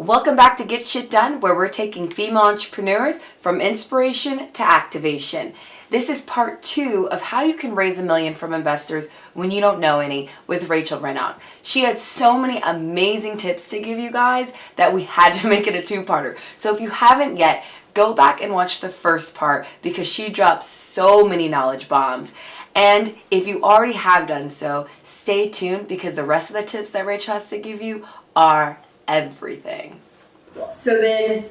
Welcome back to Get Shit Done, where we're taking female entrepreneurs from inspiration to activation. This is part 2 of how you can raise $1 million from investors when you don't know any with Rachel Renaud. She had so many amazing tips to give you guys that we had to make it a 2-parter. So if you haven't yet, go back and watch the first part because she dropped so many knowledge bombs. And if you already have done so, stay tuned because the rest of the tips that Rachel has to give you are everything. So then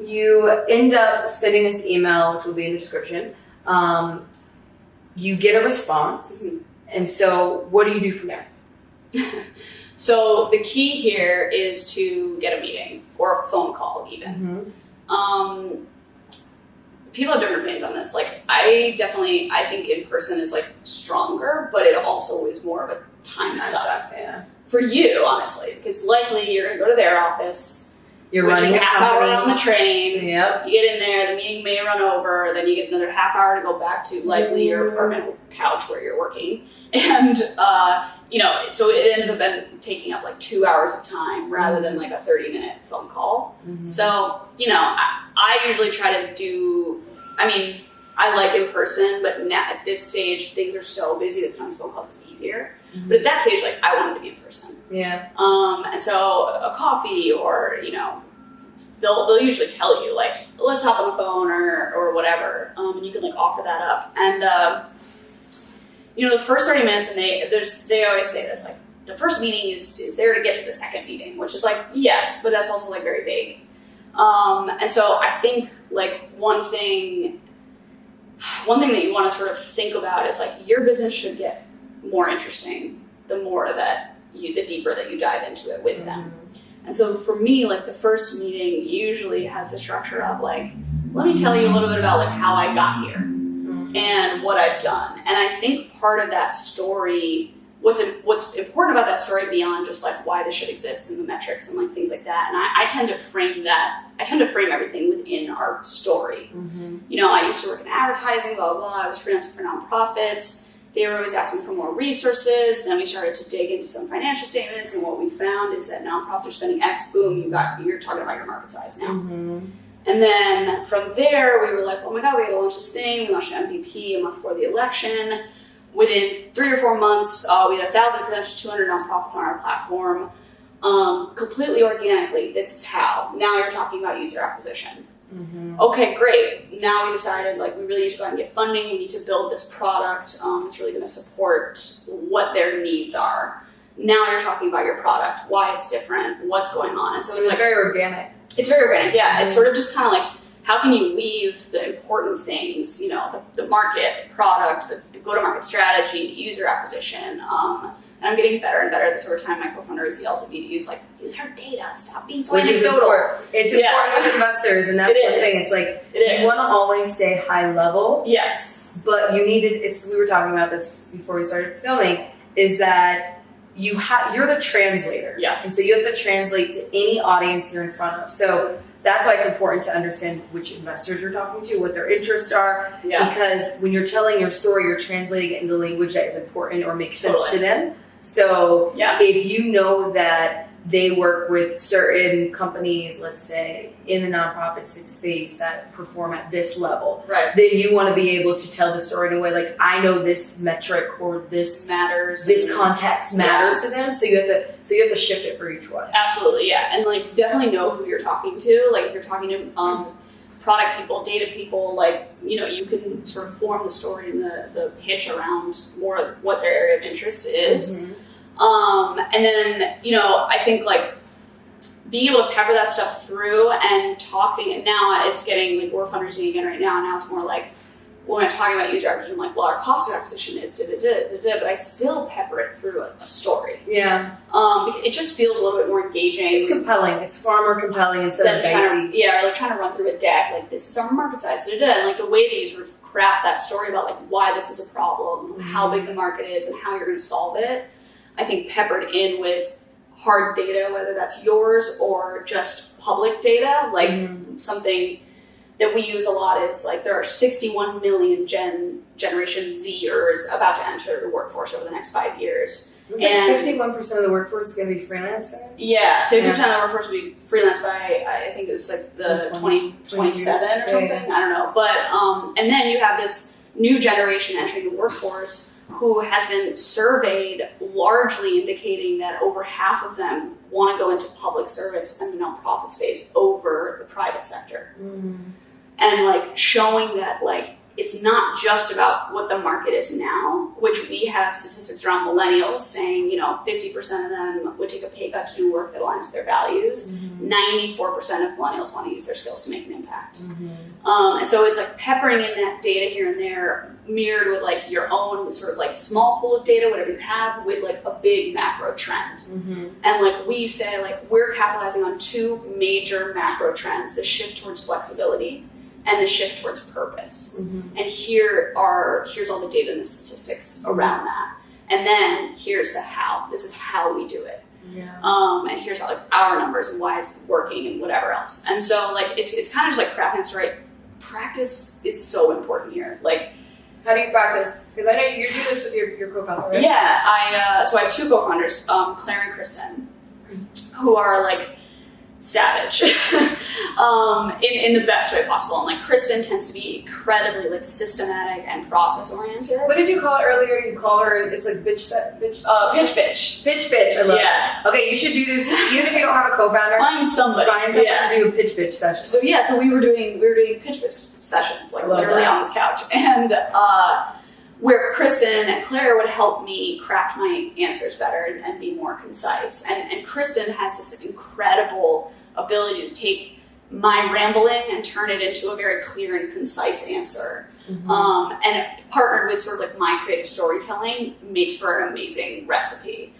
you end up sending this email, which will be in the description. You get a response. And so what do you do from there? So the key here is to get a meeting or a phone call even. People have different opinions on this. Like I think in person is like stronger, but it also is more of a time suck. Yeah. For you, honestly, because likely you're going to go to their office. You're which running is a half company. hour on the train. Yep. You get in there, the meeting may run over, then you get another half hour to go back to likely your apartment couch where you're working. And, so it ends up taking up like 2 hours of time rather than like a 30-minute phone call. So, I usually try to do, I like in person, but now at this stage, things are so busy that sometimes phone calls is easier. But at that stage, like I wanted to be in person. Yeah. And so a coffee or, they'll usually tell you like, let's hop on the phone or whatever. And you can like offer that up. And, the first 30 minutes and they always say this, like the first meeting is there to get to the second meeting, which is like, yes, but that's also like very vague. And so I think like one thing that you want to sort of think about is like your business should get more interesting the deeper that you dive into it with them. And so for me, like the first meeting usually has the structure of like, let me tell you a little bit about like how I got here and what I've done. And I think part of that story, what's important about that story beyond just like why this should exist and the metrics and like things like that. And I tend to frame everything within our story. I used to work in advertising, blah, blah, blah. I was freelancing for nonprofits. They were always asking for more resources. Then we started to dig into some financial statements, and what we found is that nonprofits are spending X. Boom, you're talking about your market size now. And then from there, we were like, oh my God, we got to launch this thing. We launched an MVP a month before the election. Within 3 or 4 months, we had 1,000 freelancers, 200 nonprofits on our platform, completely organically. This is how. Now you're talking about user acquisition. Okay, great. Now we decided like we really need to go out and get funding. We need to build this product that's really going to support what their needs are. Now you're talking about your product, why it's different, what's going on. And so it's like, very organic. It's very organic, yeah. It's sort of just kind of like, how can you weave the important things, the market, the product, the go-to-market strategy, user acquisition. And I'm getting better and better this over time. My co-founders yells at me to use our data. Stop being so anecdotal. It's important with investors, and that's one thing. It's like you want to always stay high level. Yes. But you we were talking about this before we started filming, is that you're the translator. Yeah. And so you have to translate to any audience you're in front of. So that's why it's important to understand which investors you're talking to, what their interests are. Yeah. Because when you're telling your story, you're translating it into language that is important or makes sense to them. So if you know that they work with certain companies, let's say in the nonprofit space that perform at this level, then you want to be able to tell the story in a way like, I know this metric or this matters, this context matters to them. So you have to shift it for each one. Absolutely, yeah. And like definitely know who you're talking to. Like if you're talking to product people, data people, you can sort of form the story and the pitch around more of what their area of interest is. And then, I think like being able to pepper that stuff through and talking, and now it's getting like we're fundraising again right now. Now it's more like when I'm talking about user acquisition, I'm like, well, our cost of acquisition is but I still pepper it through a story. Yeah. It just feels a little bit more engaging. It's compelling. It's far more compelling instead of dicey. Trying to run through a deck. Like this is our market size. And like the way that you sort of craft that story about like why this is a problem, how big the market is, and how you're going to solve it. I think peppered in with hard data, whether that's yours or just public data, like something that we use a lot is like there are 61 million Gen Generation Zers about to enter the workforce over the next 5 years. It's like 51% of the workforce is going to be freelancing. Yeah, 50% of the workforce will be freelance by, I think it was like the 2027 or something. I don't know. But, and then you have this new generation entering the workforce who has been surveyed, largely indicating that over half of them want to go into public service and the nonprofit space over the private sector. And like showing that like it's not just about what the market is now, which we have statistics around millennials saying, 50% of them would take a pay cut to do work that aligns with their values. 94% of millennials want to use their skills to make an impact. And so it's like peppering in that data here and there, mirrored with like your own sort of like small pool of data, whatever you have, with like a big macro trend. And like we say, like we're capitalizing on two major macro trends: the shift towards flexibility and the shift towards purpose. And here's all the data and the statistics around that. And then here's the how. This is how we do it. And here's how like our numbers and why it's working and whatever else. And so like it's kind of just like crafting this right. Practice is so important here. Like, how do you practice? Because I know you do this with your co-founder, right? Yeah, so I have two co-founders, Claire and Kristen, who are like savage in the best way possible. And like Kristen tends to be incredibly like systematic and process oriented. What did you call it earlier? You call her, it's like pitch bitch. Pitch bitch. I love it. Okay, you should do this even if you don't have a co-founder. Find somebody to do a pitch bitch session. So so we were doing pitch bitch sessions, like literally on this couch, and where Kristen and Claire would help me craft my answers better and be more concise. And Kristen has this incredible ability to take my rambling and turn it into a very clear and concise answer. And partnered with sort of like my creative storytelling makes for an amazing recipe.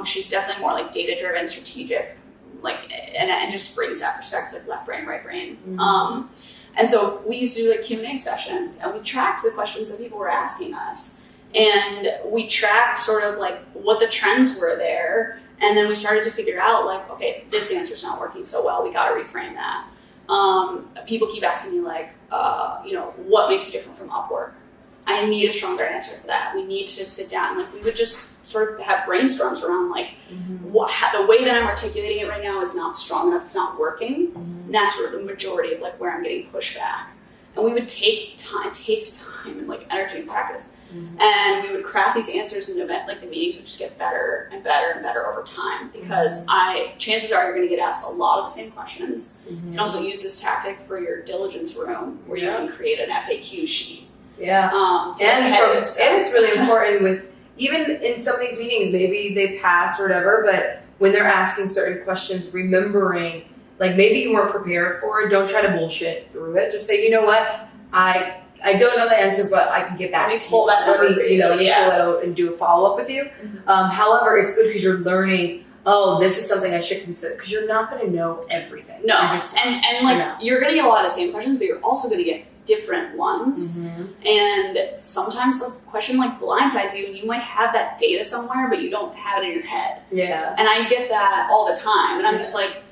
She's definitely more like data-driven, strategic, like, and just brings that perspective, left brain, right brain. And so we used to do like Q&A sessions, and we tracked the questions that people were asking us. And we tracked sort of like what the trends were there. And then we started to figure out like, okay, this answer's not working so well. We got to reframe that. People keep asking me like, what makes you different from Upwork? I need a stronger answer for that. We need to sit down. Like we would just sort of have brainstorms around like, the way that I'm articulating it right now is not strong enough. It's not working. And that's sort of the majority of like where I'm getting pushback. And we would take time. It takes time and like energy and practice. And we would craft these answers in an event, like the meetings would just get better and better and better over time, because chances are you're going to get asked a lot of the same questions. You can also use this tactic for your diligence room, where you can create an FAQ sheet. And it's really important with, even in some of these meetings, maybe they pass or whatever, but when they're asking certain questions, remembering, like maybe you weren't prepared for it, don't try to bullshit through it. Just say, you know what, I don't know the answer, but I can get back to you. Pull that number for you. Let me pull that out and do a follow-up with you. However, it's good because you're learning, this is something I should consider, because you're not going to know everything. No, you're going to get a lot of the same questions, but you're also going to get different ones. And sometimes a question like blindsides you, and you might have that data somewhere, but you don't have it in your head. And I get that all the time. And I'm just like,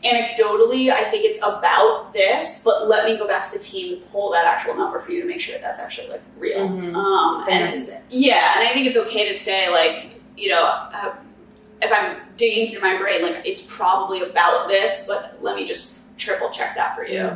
anecdotally, I think it's about this, but let me go back to the team and pull that actual number for you to make sure that that's actually like real. And I think it's okay to say like, if I'm digging through my brain, like it's probably about this, but let me just triple check that for you.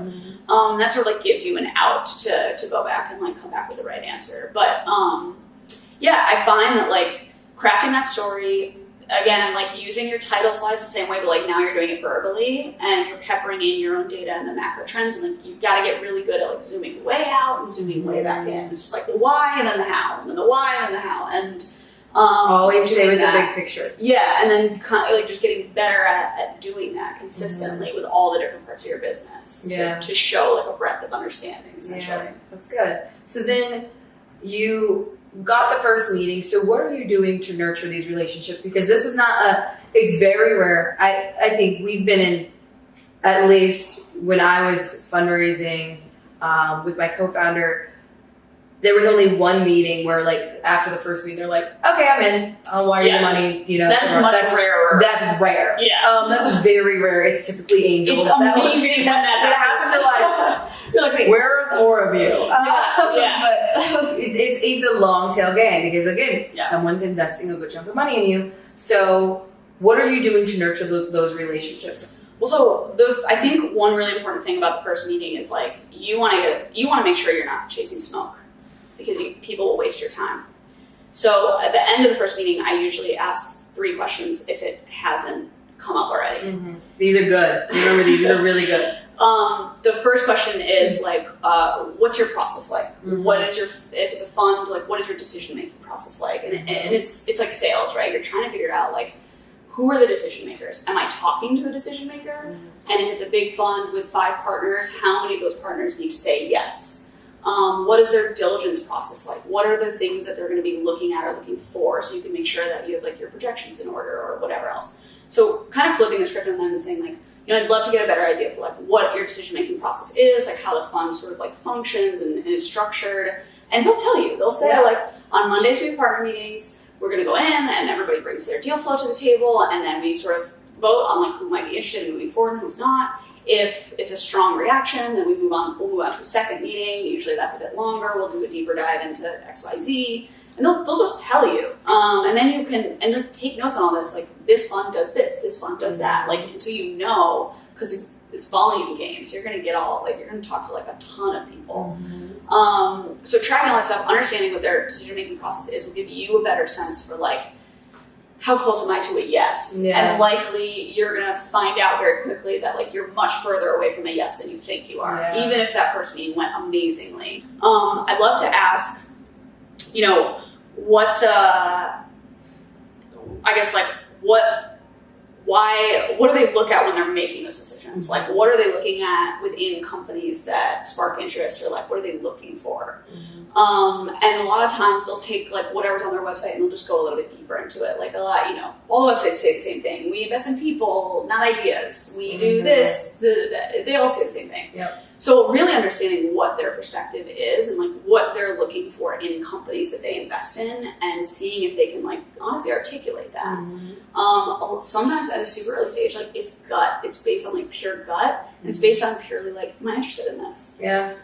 That sort of like gives you an out to go back and like come back with the right answer. But I find that like crafting that story, again, like using your title slides the same way, but like now you're doing it verbally and you're peppering in your own data and the macro trends, and like you've got to get really good at like zooming way out and zooming way back in. It's just like the why and then the how, and then the why and then the how, and always stay with the big picture. And then kind of like just getting better at doing that consistently with all the different parts of your business to show like a breadth of understanding, essentially. That's good. So then you got the first meeting. So what are you doing to nurture these relationships? Because this is it's very rare. I think we've been in, at least when I was fundraising with my co-founder, there was only one meeting where like after the first meeting, they're like, okay, I'm in. I'll wire you the money. That's much rarer. That's rare. That's very rare. It's typically angels. It's amazing when that happens in life. You're like, where are more of you? Yeah. But it's a long tail game because again, someone's investing a good chunk of money in you. So what are you doing to nurture those relationships? Well, so I think one really important thing about the first meeting is like you want to make sure you're not chasing smoke, because people will waste your time. So at the end of the first meeting, I usually ask 3 questions if it hasn't come up already. Mm-hmm. These are good. Remember, these are really good. The first question is like, what's your process like? Mm-hmm. If it's a fund, like what is your decision making process like? And it's like sales, right? You're trying to figure out like, who are the decision makers? Am I talking to a decision maker? Mm-hmm. And if it's a big fund with 5 partners, how many of those partners need to say yes? What is their diligence process like? What are the things that they're going to be looking at or looking for, so you can make sure that you have like your projections in order or whatever else. So kind of flipping the script on them and saying like, I'd love to get a better idea for like what your decision-making process is, like how the fund sort of like functions and is structured. And they'll tell you, they'll say like, on Mondays we have partner meetings, we're going to go in and everybody brings their deal flow to the table, and then we sort of vote on like who might be interested in moving forward and who's not. If it's a strong reaction, then we'll move on to a second meeting. Usually that's a bit longer. We'll do a deeper dive into XYZ. And they'll just tell you. And then you can, and then take notes on all this. Like, this fund does this fund does that. Like, so you know, because it's volume games. You're going to get you're going to talk to like a ton of people. Mm-hmm. So tracking all that stuff, understanding what their decision-making process is will give you a better sense for like, how close am I to a yes? Yeah. And likely you're going to find out very quickly that like you're much further away from a yes than you think you are, even if that first meeting went amazingly. I'd love to ask, what do they look at when they're making those decisions? Like, what are they looking at within companies that spark interest, or like, what are they looking for? Mm-hmm. And a lot of times they'll take like whatever's on their website and they'll just go a little bit deeper into it. Like all the websites say the same thing. We invest in people, not ideas. We do this. They all say the same thing. Yep. So really understanding what their perspective is and like what they're looking for in companies that they invest in, and seeing if they can like honestly articulate that. Mm-hmm. Sometimes at a super early stage, like it's gut. It's based on like pure gut, and it's based on purely like, am I interested in this? Yeah.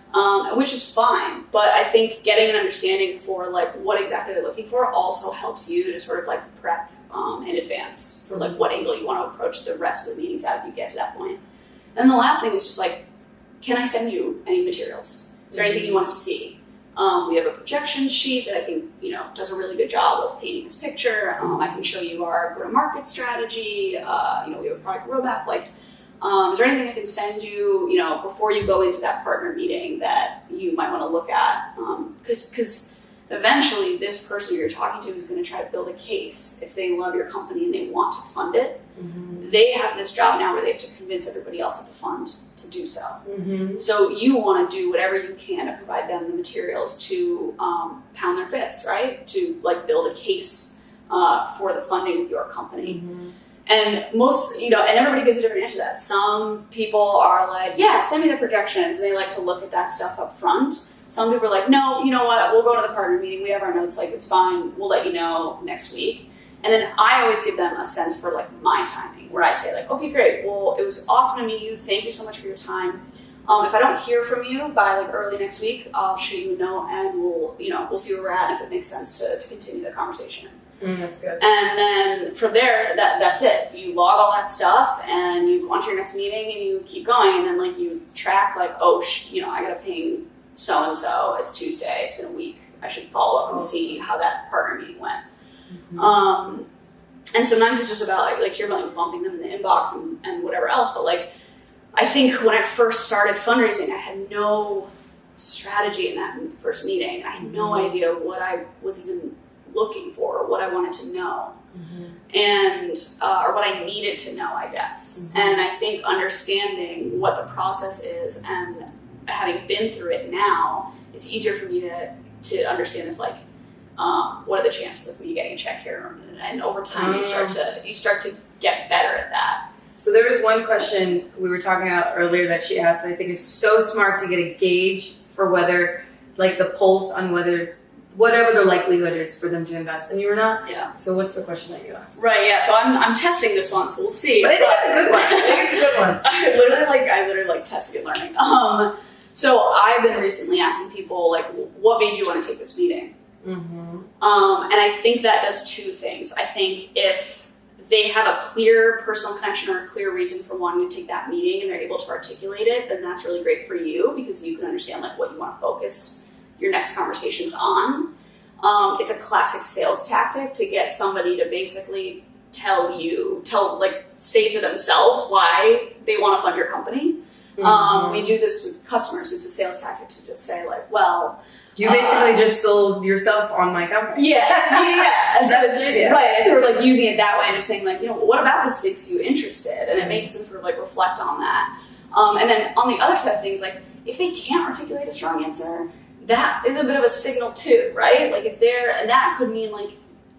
Which is fine, but I think getting an understanding for like what exactly they're looking for also helps you to sort of like prep in advance for like what angle you want to approach the rest of the meetings at if you get to that point. And the last thing is just like, can I send you any materials? Is there anything you want to see? We have a projection sheet that I think does a really good job of painting this picture. I can show you our go-to-market strategy. We have a product roadmap. Like, is there anything I can send you, before you go into that partner meeting that you might want to look at? Because eventually this person you're talking to is going to try to build a case. If they love your company and they want to fund it, they have this job now where they have to convince everybody else at the fund to do so. Mm-hmm. So you want to do whatever you can to provide them the materials to pound their fist, right? To like build a case for the funding of your company. Mm-hmm. And most, and everybody gives a different answer to that. Some people are like, yeah, send me the projections. And they like to look at that stuff up front. Some people are like, no, you know what? We'll go to the partner meeting. We have our notes. Like, it's fine. We'll let you know next week. And then I always give them a sense for like my timing, where I say like, okay, great. Well, it was awesome to meet you. Thank you so much for your time. If I don't hear from you by like early next week, I'll shoot you a note and we'll see where we're at and if it makes sense to continue the conversation. That's good. And then from there, that's it. You log all that stuff and you go on to your next meeting and you keep going. And then like you track like, I got to ping so-and-so. It's Tuesday. It's been a week. I should follow up and see how that partner meeting went. Mm-hmm. And sometimes it's just about like you're like bumping them in the inbox and whatever else. But like, I think when I first started fundraising, I had no strategy in that first meeting. I had no idea what I was even looking for, or what I wanted to know, and or what I needed to know, I guess. And I think understanding what the process is and having been through it now, it's easier for me to understand if like what are the chances of me getting a check here, and over time you start to get better at that. So there was one question we were talking about earlier that she asked that I think is so smart to get a gauge for whether, like the pulse on whatever the likelihood is for them to invest in you or not. Yeah. So what's the question that you asked? Right. Yeah. So I'm testing this one, so we'll see. But I think it's a good one. I literally like testing and learning. So I've been recently asking people, like, what made you want to take this meeting? Mm-hmm. And I think that does two things. I think if they have a clear personal connection or a clear reason for wanting to take that meeting and they're able to articulate it, then that's really great for you because you can understand like what you want to focus your next conversations on. It's a classic sales tactic to get somebody to basically say to themselves why they want to fund your company. Mm-hmm. We do this with customers. It's a sales tactic to just say like, well, you basically just sold yourself on my company. Yeah. And so That's it. right. It's sort of like using it that way and just saying like, what about this makes you interested? And it makes them sort of like reflect on that. And then on the other side of things, like if they can't articulate a strong answer, that is a bit of a signal too, right? Like and that could mean like,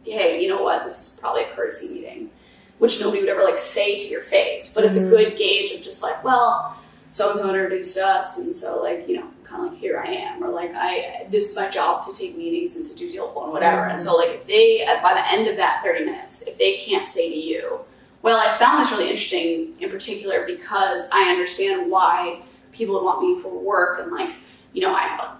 hey, you know what? This is probably a courtesy meeting, which nobody would ever like say to your face, but it's a good gauge of just like, well, so-and-so introduced us. And so like, kind of like, here I am, or like, this is my job to take meetings and to do deal flow and whatever. And so like, if they, by the end of that 30 minutes, if they can't say to you, well, I found this really interesting in particular because I understand why people would want me for work and like, I have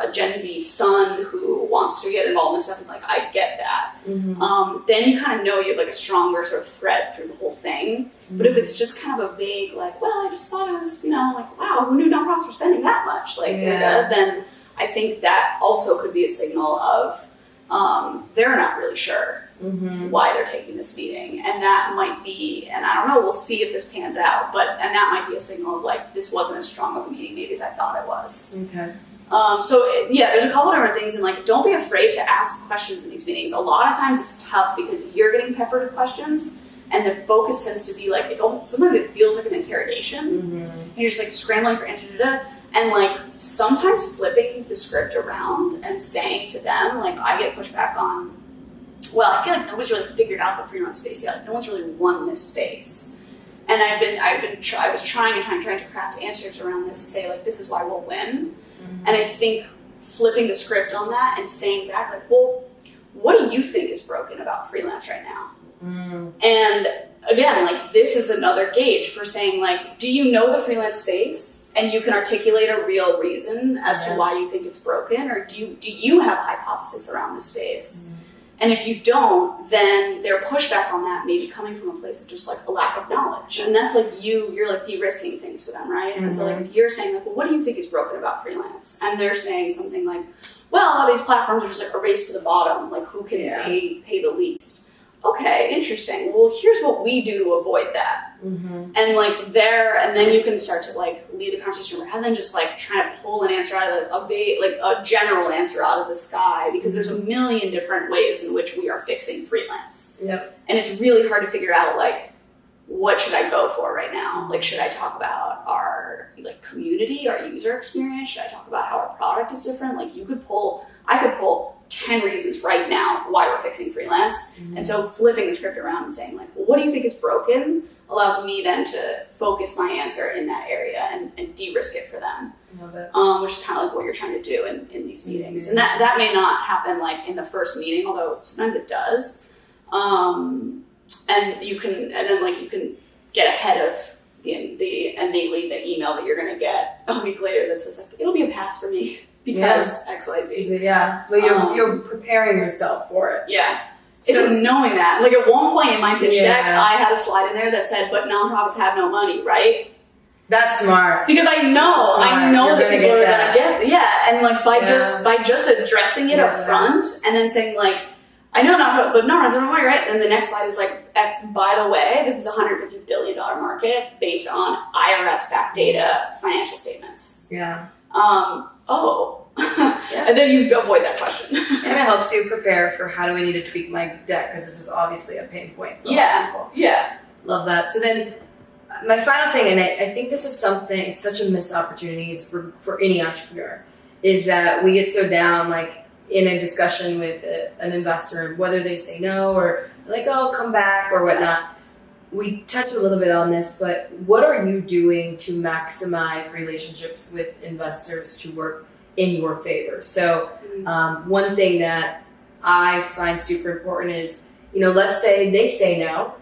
a Gen Z son who wants to get involved in stuff and like, I get that. Mm-hmm. Then you kind of know you have like a stronger sort of thread through the whole thing. Mm-hmm. But if it's just kind of a vague, like, well, I just thought it was, like, wow, who knew nonprofits were spending that much? Like, then I think that also could be a signal of they're not really sure why they're taking this meeting. And that might be, and I don't know, we'll see if this pans out, and that might be a signal of like, this wasn't as strong of a meeting maybe as I thought it was. Okay. There's a couple different things, and like, don't be afraid to ask questions in these meetings. A lot of times it's tough because you're getting peppered with questions, and the focus tends to be like, sometimes it feels like an interrogation, and you're just like scrambling for answers, and like sometimes flipping the script around and saying to them, like, I get pushback on, well, I feel like nobody's really figured out the freelance space yet. Like, no one's really won this space. And I was trying to craft answers around this to say, like, this is why we'll win. And I think flipping the script on that and saying back, like, well, what do you think is broken about freelance right now? And again, like, this is another gauge for saying, like, do you know the freelance space and you can articulate a real reason as to why you think it's broken? Or do you have a hypothesis around the space? And if you don't, then their pushback on that may be coming from a place of just like a lack of knowledge. And that's like you're like de-risking things for them, right? And so like if you're saying like, well, what do you think is broken about freelance? And they're saying something like, well, a lot of these platforms are just like a race to the bottom, like who can pay the least. Okay, interesting. Well, here's what we do to avoid that. And like and then you can start to like lead the conversation rather than just like trying to pull an answer out of a general answer out of the sky, because there's a million different ways in which we are fixing freelance. Yep. And it's really hard to figure out like, what should I go for right now? Like, should I talk about our like community, our user experience? Should I talk about how our product is different? Like I could pull 10 reasons right now why we're fixing freelance. And so flipping the script around and saying like, well, what do you think is broken allows me then to focus my answer in that area and de-risk it for them. Love it. Which is kind of like what you're trying to do in these meetings. And that may not happen like in the first meeting, although sometimes it does. And you can get ahead of the innately the email that you're going to get a week later that says like, it'll be a pass for me because XYZ. Yeah, but you're preparing yourself for it. Yeah. It's just knowing that. Like at one point in my pitch deck, I had a slide in there that said, but nonprofits have no money, right? That's smart. Because I know that people are going to get it. Yeah, and like by just addressing it up front and then saying like, I know not, but nonprofits have no money, right? And then the next slide is like, by the way, this is a $150 billion market based on IRS-backed data, financial statements. Yeah. And then you avoid that question. And it helps you prepare for how do I need to tweak my deck, because this is obviously a pain point for a lot of people. Yeah. Love that. So then my final thing, and I think this is something, it's such a missed opportunity for any entrepreneur, is that we get so down like in a discussion with an investor, whether they say no or like, oh, come back or whatnot. We touched a little bit on this, but what are you doing to maximize relationships with investors to work in your favor? So one thing that I find super important is, let's say they say no,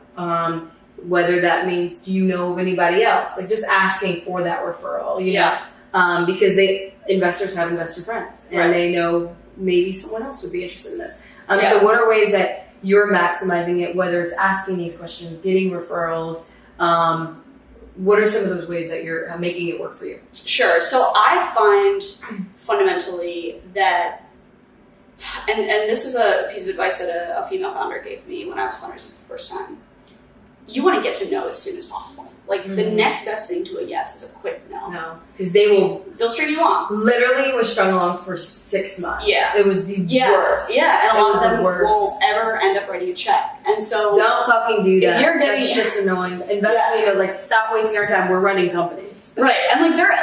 whether that means, do you know of anybody else? Like just asking for that referral, because investors have investor friends, and they know maybe someone else would be interested in this. So what are ways that you're maximizing it, whether it's asking these questions, getting referrals? What are some of those ways that you're making it work for you? Sure. So I find fundamentally that, and this is a piece of advice that a female founder gave me when I was fundraising for the first time. You want to get to no as soon as possible. Like the next best thing to a yes is a quick no. No, because they'll string you along. Literally was strung along for 6 months. Yeah, it was the worst. Yeah, and a lot of them won't ever end up writing a check. And so don't fucking do that. That shit's annoying. Investigator, stop wasting our time. We're running companies. Right, and they're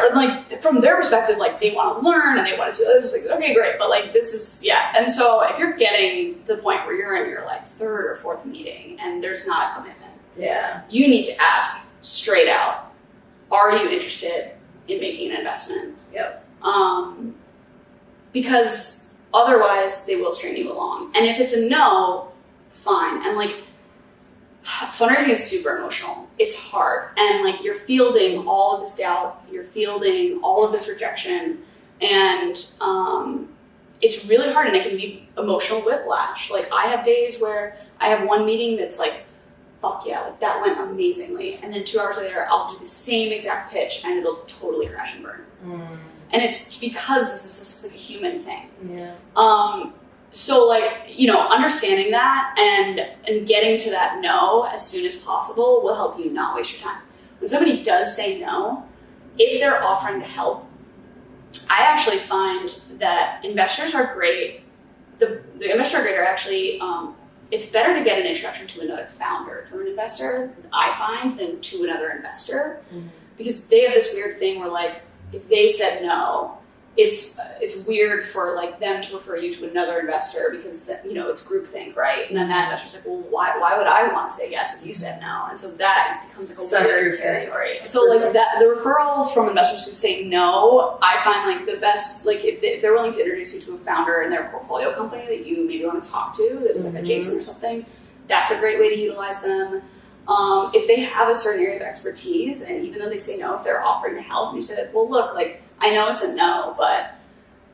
from their perspective, they want to learn and they want to do. It's okay, great, but this is And so if you're getting to the point where you're in your third or fourth meeting and there's not a commitment. Yeah. You need to ask straight out, are you interested in making an investment? Yep. Because otherwise they will string you along. And if it's a no, fine. And fundraising is super emotional. It's hard. And you're fielding all of this doubt, you're fielding all of this rejection, and it's really hard, and it can be emotional whiplash. I have days where I have one meeting that's fuck yeah, that went amazingly. And then 2 hours later, I'll do the same exact pitch and it'll totally crash and burn. And it's because this is a human thing. Yeah. So understanding that and getting to that no as soon as possible will help you not waste your time. When somebody does say no, if they're offering to help, I actually find that investors are great. The investors are great are actually, it's better to get an introduction to another founder from an investor, I find, than to another investor, because they have this weird thing where if they said no, it's weird for them to refer you to another investor because it's groupthink, right? And then that investor's well, why would I want to say yes if you said no? And so that becomes a weird territory. So the referrals from investors who say no, I find the best, if they're willing to introduce you to a founder in their portfolio company that you maybe want to talk to that is adjacent or something, that's a great way to utilize them. If they have a certain area of expertise, and even though they say no, if they're offering to help, and you say well, look, I know it's a no, but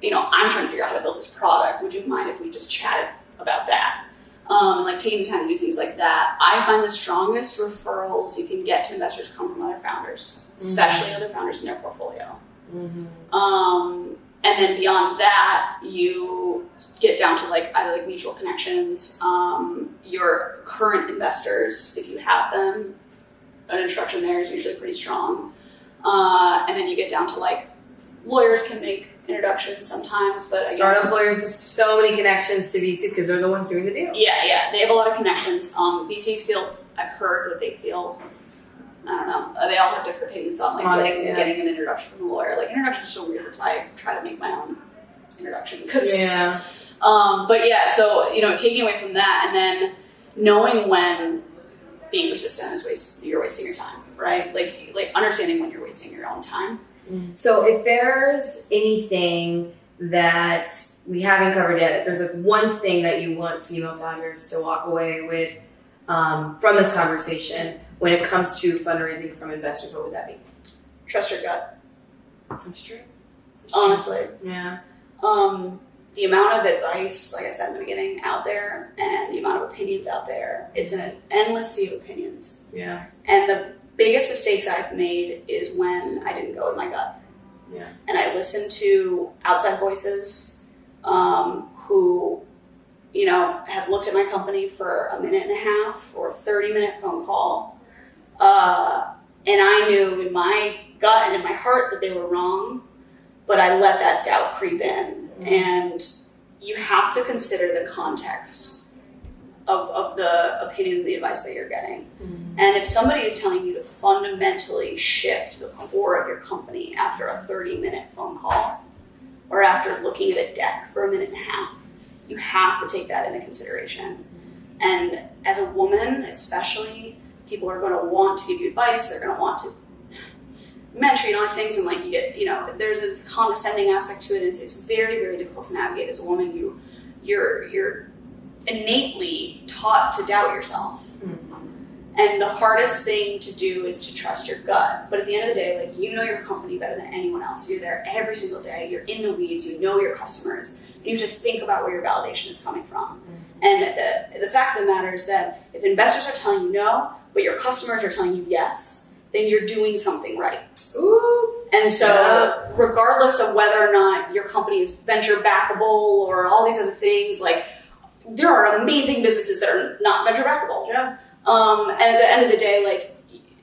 I'm trying to figure out how to build this product. Would you mind if we just chatted about that? And taking the time to do things like that. I find the strongest referrals you can get to investors come from other founders, especially other founders in their portfolio. And then beyond that, you get down to either mutual connections, your current investors, if you have them, an introduction there is usually pretty strong. And then you get down to lawyers can make introductions sometimes, but again, startup lawyers have so many connections to VCs because they're the ones doing the deals. Yeah, they have a lot of connections. VCs I've heard that they feel, I don't know, they all have different opinions on getting an introduction from a lawyer. Introductions are so weird, that's why I try to make my own introduction. But yeah, so taking away from that and then knowing when being persistent is you're wasting your time, right? Understanding when you're wasting your own time. So if there's anything that we haven't covered yet, if there's one thing that you want female founders to walk away with from this conversation when it comes to fundraising from investors, what would that be? Trust your gut. That's true. Honestly. Yeah. The amount of advice, like I said in the beginning, out there, and the amount of opinions out there, it's an endless sea of opinions. Yeah. And the biggest mistakes I've made is when I didn't go with my gut. Yeah. And I listened to outside voices who, have looked at my company for a minute and a half or a 30-minute phone call. And I knew in my gut and in my heart that they were wrong, but I let that doubt creep in. And you have to consider the context of the opinions and the advice that you're getting. And if somebody is telling you to fundamentally shift the core of your company after a 30-minute phone call or after looking at a deck for a minute and a half, you have to take that into consideration. And as a woman, especially, people are going to want to give you advice. They're going to want to mentor you and all these things. And you get, there's this condescending aspect to it. It's very, very difficult to navigate as a woman. You're innately taught to doubt yourself. And the hardest thing to do is to trust your gut. But at the end of the day, like, you know your company better than anyone else. You're there every single day. You're in the weeds. You know your customers. And you have to think about where your validation is coming from. And the fact of the matter is that if investors are telling you no, but your customers are telling you yes, then you're doing something right. Ooh. And so regardless of whether or not your company is venture backable or all these other things, like, there are amazing businesses that are not venture backable. Yeah. And at the end of the day, like,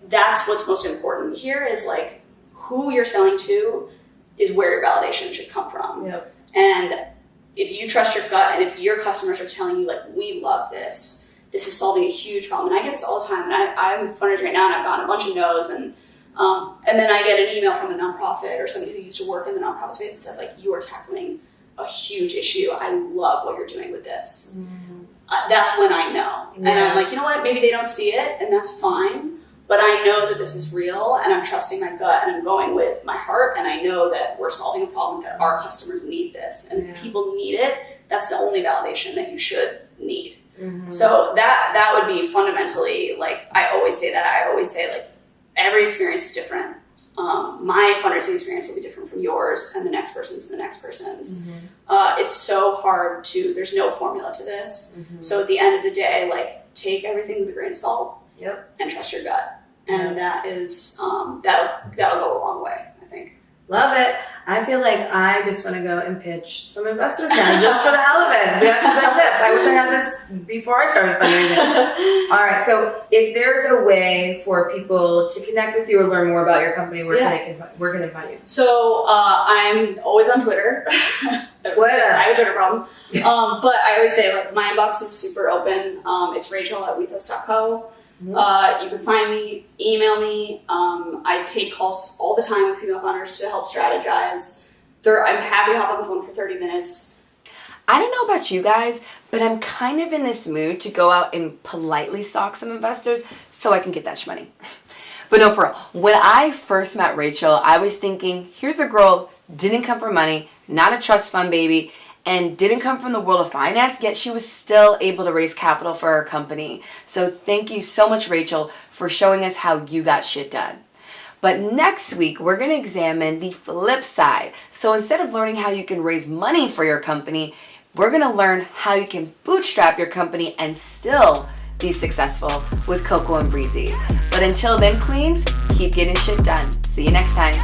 that's what's most important here is, like, who you're selling to is where your validation should come from. Yep. And if you trust your gut and if your customers are telling you, like, we love this, this is solving a huge problem. And I get this all the time. And I'm fundraising right now and I've gotten a bunch of no's. And then I get an email from a nonprofit or somebody who used to work in the nonprofit space that says, like, you are tackling a huge issue. I love what you're doing with this. That's when I know. And I'm like, you know what? Maybe they don't see it, and that's fine. But I know that this is real, and I'm trusting my gut, and I'm going with my heart, and I know that we're solving a problem, that our customers need this. And if people need it, that's the only validation that you should need. So that would be fundamentally, like, I always say, like, every experience is different. My fundraising experience will be different from yours and the next person's and the next person's. It's so hard there's no formula to this. So at the end of the day, like, take everything with a grain of salt and trust your gut. And that is, that'll go a long way, I think. Love it. I feel like I just want to go and pitch some investors now, just for the hell of it. That's some good tips. I wish I had this before I started fundraising. All right. So if there's a way for people to connect with you or learn more about your company, where can they find you? So I'm always on Twitter. Twitter. I have a Twitter problem. But I always say, like, my inbox is super open. It's Rachel@wethos.co. You can find me, email me. I take calls all the time with female founders to help strategize. I'm happy to hop on the phone for 30 minutes. I don't know about you guys, but I'm kind of in this mood to go out and politely stalk some investors so I can get that shmoney. But no, for real, when I first met Rachel, I was thinking, here's a girl, didn't come for money, not a trust fund baby, and didn't come from the world of finance, yet she was still able to raise capital for her company. So thank you so much, Rachel, for showing us how you got shit done. But next week, we're going to examine the flip side. So instead of learning how you can raise money for your company, we're going to learn how you can bootstrap your company and still be successful with Coco and Breezy. But until then, queens, keep getting shit done. See you next time.